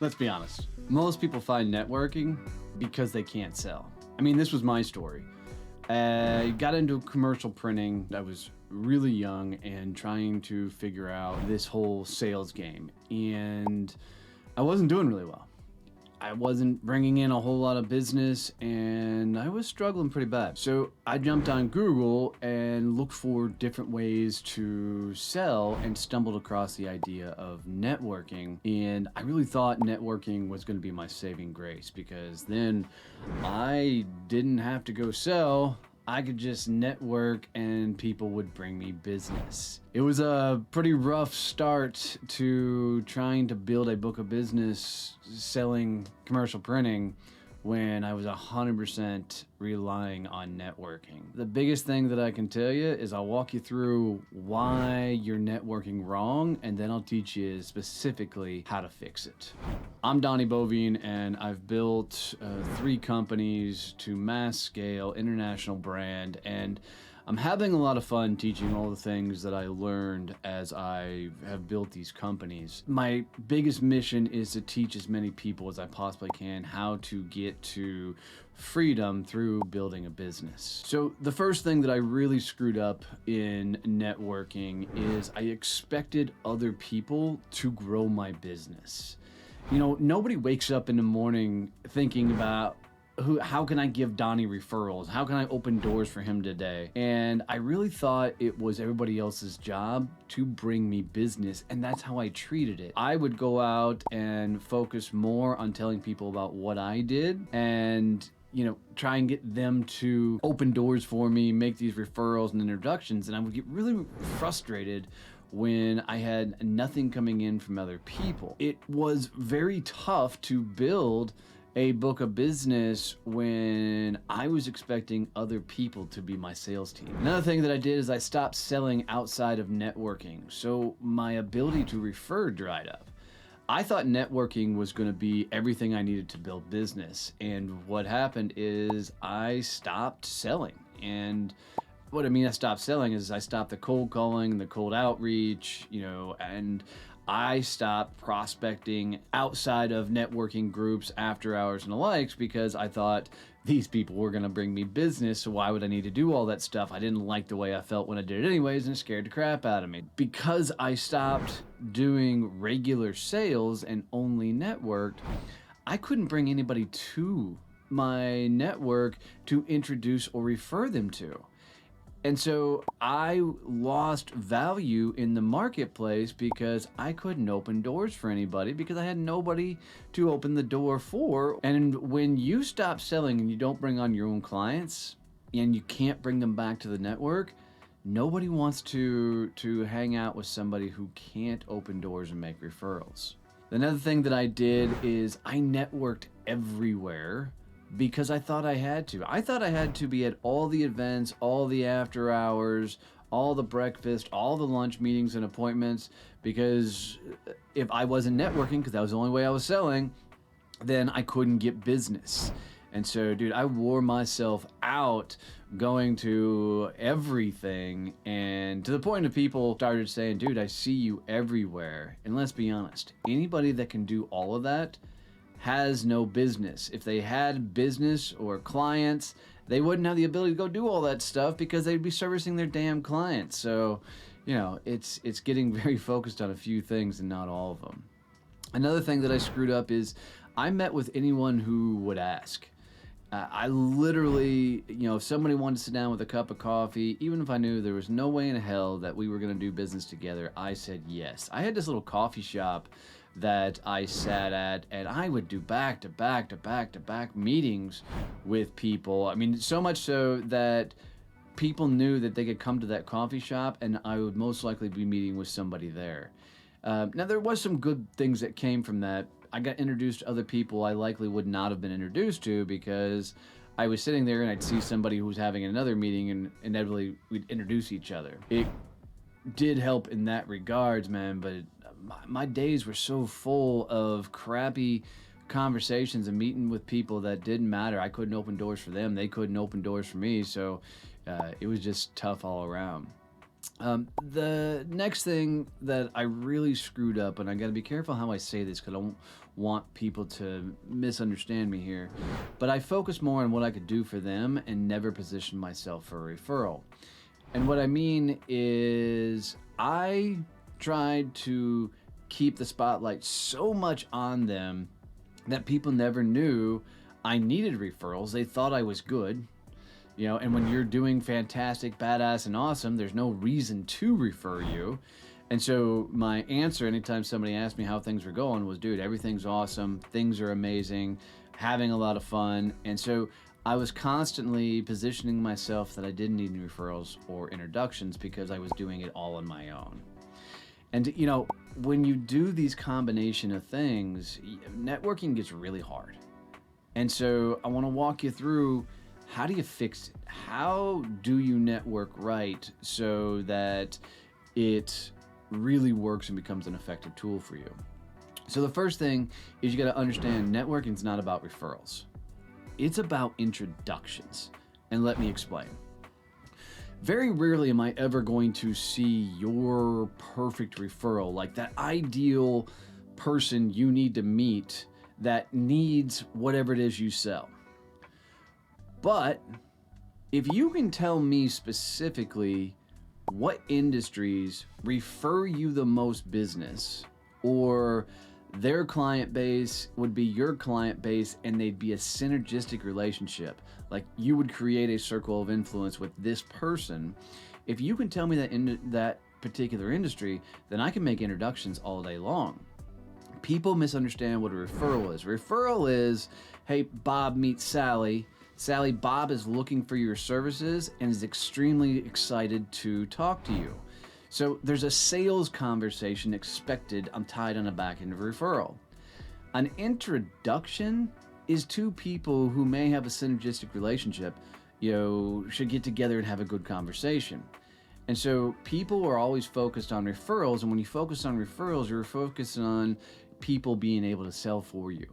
Let's be honest. Most people find networking because they can't sell. I mean, this was my story. I got into commercial printing. I was really young and trying to figure out this whole sales game. And I wasn't doing really well. I wasn't bringing in a whole lot of business and I was struggling pretty bad. So I jumped on Google and looked for different ways to sell and stumbled across the idea of networking. And I really thought networking was going to be my saving grace because then I didn't have to go sell. I could just network and people would bring me business. It was a pretty rough start to trying to build a book of business selling commercial printing when I was 100% relying on networking. The biggest thing that I can tell you is I'll walk you through why you're networking wrong, and then I'll teach you specifically how to fix it. I'm Donnie Boivin, and I've built 3 companies to mass scale, international brand, and I'm having a lot of fun teaching all the things that I learned as I have built these companies. My biggest mission is to teach as many people as I possibly can how to get to freedom through building a business. So the first thing that I really screwed up in networking is I expected other people to grow my business. You know, nobody wakes up in the morning thinking about how can I give Donnie referrals? How can I open doors for him today? And I really thought it was everybody else's job to bring me business, and that's how I treated it. I would go out and focus more on telling people about what I did and try and get them to open doors for me, make these referrals and introductions, and I would get really frustrated when I had nothing coming in from other people. It was very tough to build a book of business when I was expecting other people to be my sales team. Another thing that I did is I stopped selling outside of networking, so my ability to refer dried up. I thought networking was going to be everything I needed to build business, and what happened is I stopped selling. And what I mean I stopped selling is I stopped the cold calling, the cold outreach, and I stopped prospecting outside of networking groups, after hours and the likes, because I thought these people were going to bring me business, so why would I need to do all that stuff? I didn't like the way I felt when I did it anyways, and it scared the crap out of me. Because I stopped doing regular sales and only networked, I couldn't bring anybody to my network to introduce or refer them to. And so I lost value in the marketplace because I couldn't open doors for anybody because I had nobody to open the door for. And when you stop selling and you don't bring on your own clients and you can't bring them back to the network, nobody wants to hang out with somebody who can't open doors and make referrals. Another thing that I did is I networked everywhere because I thought I had to. I thought I had to be at all the events, all the after hours, all the breakfast, all the lunch meetings and appointments, because if I wasn't networking, because that was the only way I was selling, then I couldn't get business. And so, dude, I wore myself out going to everything, and to the point that people started saying, dude, I see you everywhere. And let's be honest, anybody that can do all of that has no business. If they had business or clients, they wouldn't have the ability to go do all that stuff because they'd be servicing their damn clients. So, it's getting very focused on a few things and not all of them. Another thing that I screwed up is I met with anyone who would ask. I literally, if somebody wanted to sit down with a cup of coffee, even if I knew there was no way in hell that we were going to do business together, I said yes. I had this little coffee shop that I sat at, and I would do back to back meetings with people. I mean, so much so that people knew that they could come to that coffee shop and I would most likely be meeting with somebody there. Now, there was some good things that came from that. I got introduced to other people I likely would not have been introduced to because I was sitting there and I'd see somebody who was having another meeting and inevitably we'd introduce each other. It did help in that regards, man, but my days were so full of crappy conversations and meeting with people that didn't matter. I couldn't open doors for them. They couldn't open doors for me. So it was just tough all around. The next thing that I really screwed up, and I got to be careful how I say this because I don't want people to misunderstand me here, but I focused more on what I could do for them and never positioned myself for a referral. And what I mean is, I tried to keep the spotlight so much on them that people never knew I needed referrals. They thought I was good, and when you're doing fantastic, badass, and awesome, there's no reason to refer you. And so my answer anytime somebody asked me how things were going was, dude, everything's awesome, things are amazing, having a lot of fun. And so I was constantly positioning myself that I didn't need any referrals or introductions because I was doing it all on my own. And when you do these combination of things, networking gets really hard. And so I want to walk you through, how do you fix it? How do you network right so that it really works and becomes an effective tool for you? So the first thing is, you got to understand networking is not about referrals. It's about introductions. And let me explain. Very rarely am I ever going to see your perfect referral, like that ideal person you need to meet that needs whatever it is you sell. But if you can tell me specifically what industries refer you the most business, or their client base would be your client base and they'd be a synergistic relationship, like you would create a circle of influence with this person, if you can tell me that in that particular industry, then I can make introductions all day long. People misunderstand what a referral is. Referral is, hey, Bob meets Sally. Sally, Bob is looking for your services and is extremely excited to talk to you. So there's a sales conversation expected. I'm tied on the back end of a referral. An introduction is two people who may have a synergistic relationship, should get together and have a good conversation. And so people are always focused on referrals. And when you focus on referrals, you're focused on people being able to sell for you.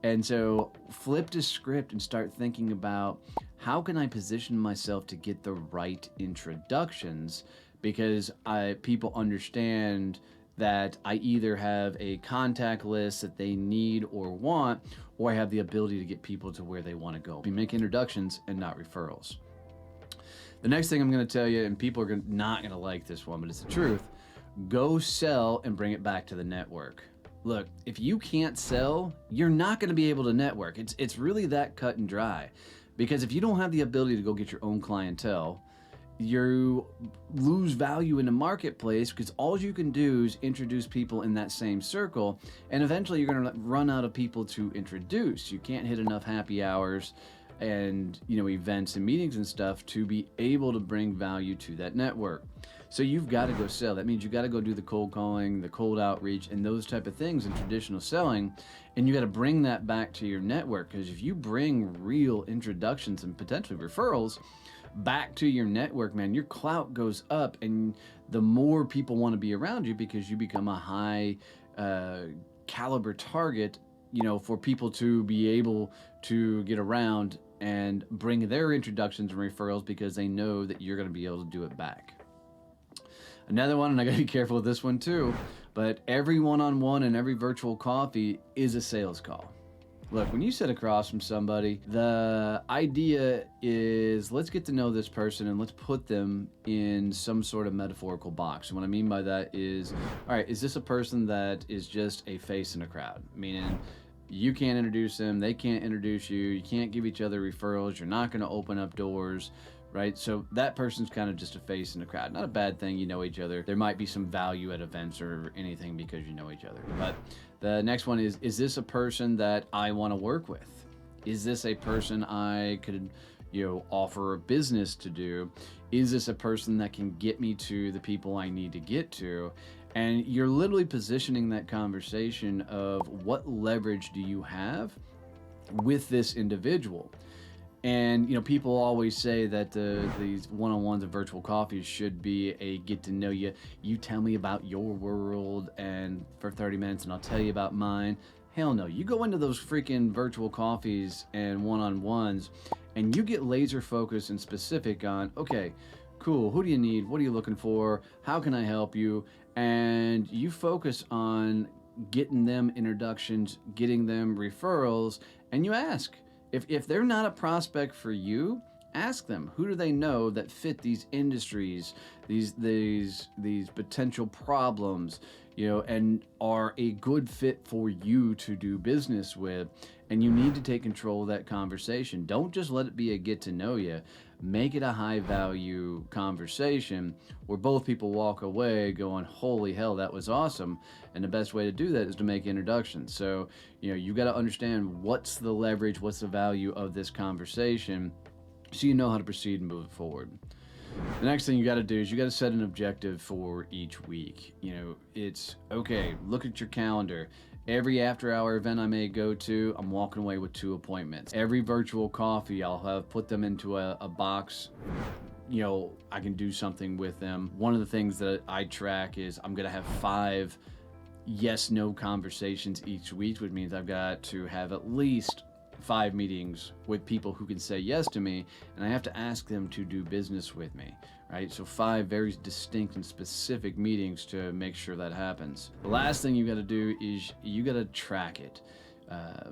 And so flip the script and start thinking about, how can I position myself to get the right introductions? Because people understand that I either have a contact list that they need or want, or I have the ability to get people to where they want to go. We make introductions and not referrals. The next thing I'm going to tell you, and people are not going to like this one, but it's the truth, go sell and bring it back to the network. Look, if you can't sell, you're not going to be able to network. It's really that cut and dry. Because if you don't have the ability to go get your own clientele, you lose value in the marketplace, because all you can do is introduce people in that same circle, and eventually you're going to run out of people to introduce. You can't hit enough happy hours and events and meetings and stuff to be able to bring value to that network. So you've got to go sell. That means you got to go do the cold calling, the cold outreach, and those type of things in traditional selling. And you got to bring that back to your network, because if you bring real introductions and potentially referrals back to your network, man, your clout goes up, and the more people want to be around you, because you become a high caliber target, for people to be able to get around and bring their introductions and referrals, because they know that you're going to be able to do it back. Another one, and I got to be careful with this one too, but every one-on-one and every virtual coffee is a sales call. Look, when you sit across from somebody, the idea is, let's get to know this person and let's put them in some sort of metaphorical box. And what I mean by that is, all right, is this a person that is just a face in a crowd? Meaning, you can't introduce them, they can't introduce you, you can't give each other referrals, you're not going to open up doors, right? So that person's kind of just a face in the crowd. Not a bad thing, you know each other. There might be some value at events or anything because you know each other. But the next one is this a person that I want to work with? Is this a person I could, offer a business to do? Is this a person that can get me to the people I need to get to? And you're literally positioning that conversation of, what leverage do you have with this individual? And, people always say that these one-on-ones and virtual coffees should be a get to know you. You tell me about your world and for 30 minutes and I'll tell you about mine. Hell no. You go into those freaking virtual coffees and one-on-ones and you get laser focused and specific on, okay, cool, who do you need? What are you looking for? How can I help you? And you focus on getting them introductions, getting them referrals, and you ask. If they're not a prospect for you, ask them, who do they know that fit these industries, these potential problems, and are a good fit for you to do business with. And you need to take control of that conversation. Don't just let it be a get to know you. Make it a high value conversation where both people walk away going, holy hell, that was awesome. And the best way to do that is to make introductions. So, you got to understand what's the leverage, what's the value of this conversation, so you know how to proceed and move it forward. The next thing you got to do is you got to set an objective for each week. It's okay, look at your calendar. Every after-hour event I may go to, I'm walking away with 2 appointments. Every virtual coffee, I'll have put them into a box. I can do something with them. One of the things that I track is I'm going to have 5 yes-no conversations each week, which means I've got to have at least 5 meetings with people who can say yes to me, and I have to ask them to do business with me, right? So 5 very distinct and specific meetings to make sure that happens. The last thing you got to do is you got to track it,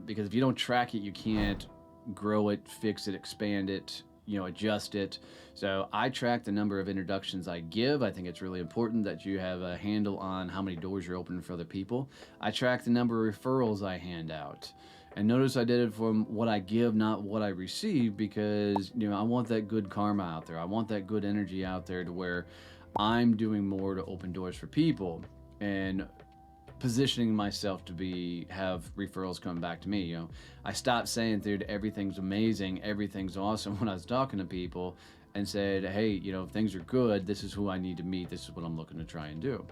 because if you don't track it, you can't grow it, fix it, expand it, adjust it. So I track the number of introductions I give. I think it's really important that you have a handle on how many doors you're opening for other people. I track the number of referrals I hand out. And notice I did it from what I give, not what I receive, because I want that good karma out there. I want that good energy out there to where I'm doing more to open doors for people and positioning myself to have referrals come back to me. I stopped saying, dude, everything's amazing, everything's awesome when I was talking to people, and said, hey, things are good. This is who I need to meet. This is what I'm looking to try and do.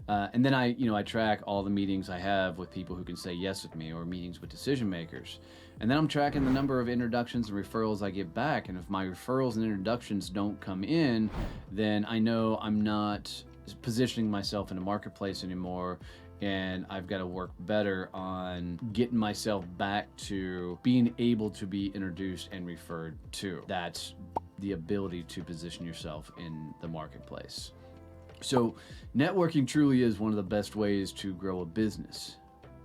And then I track all the meetings I have with people who can say yes with me, or meetings with decision makers. And then I'm tracking the number of introductions and referrals I get back. And if my referrals and introductions don't come in, then I know I'm not positioning myself in the marketplace anymore. And I've got to work better on getting myself back to being able to be introduced and referred to. That's the ability to position yourself in the marketplace. So networking truly is one of the best ways to grow a business,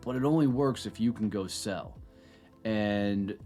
but it only works if you can go sell. And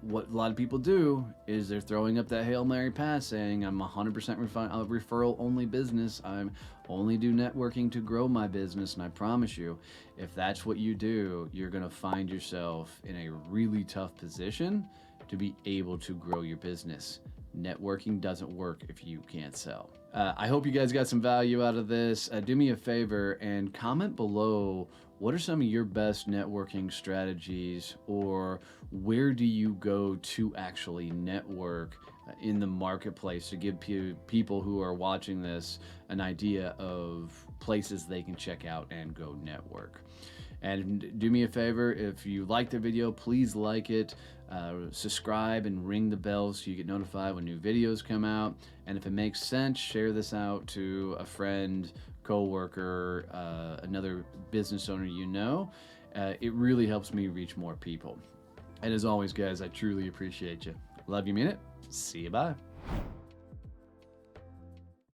what a lot of people do is they're throwing up that Hail Mary pass saying, I'm 100% referral only business. I'm only do networking to grow my business. And I promise you, if that's what you do, you're going to find yourself in a really tough position to be able to grow your business. Networking doesn't work if you can't sell. I hope you guys got some value out of this. Do me a favor and comment below, what are some of your best networking strategies, or where do you go to actually network in the marketplace to give people who are watching this an idea of places they can check out and go network. And do me a favor, if you like the video, please like it, subscribe and ring the bell so you get notified when new videos come out. And if it makes sense, share this out to a friend, coworker, another business owner it really helps me reach more people. And as always, guys, I truly appreciate you. Love you, mean it. See you, bye.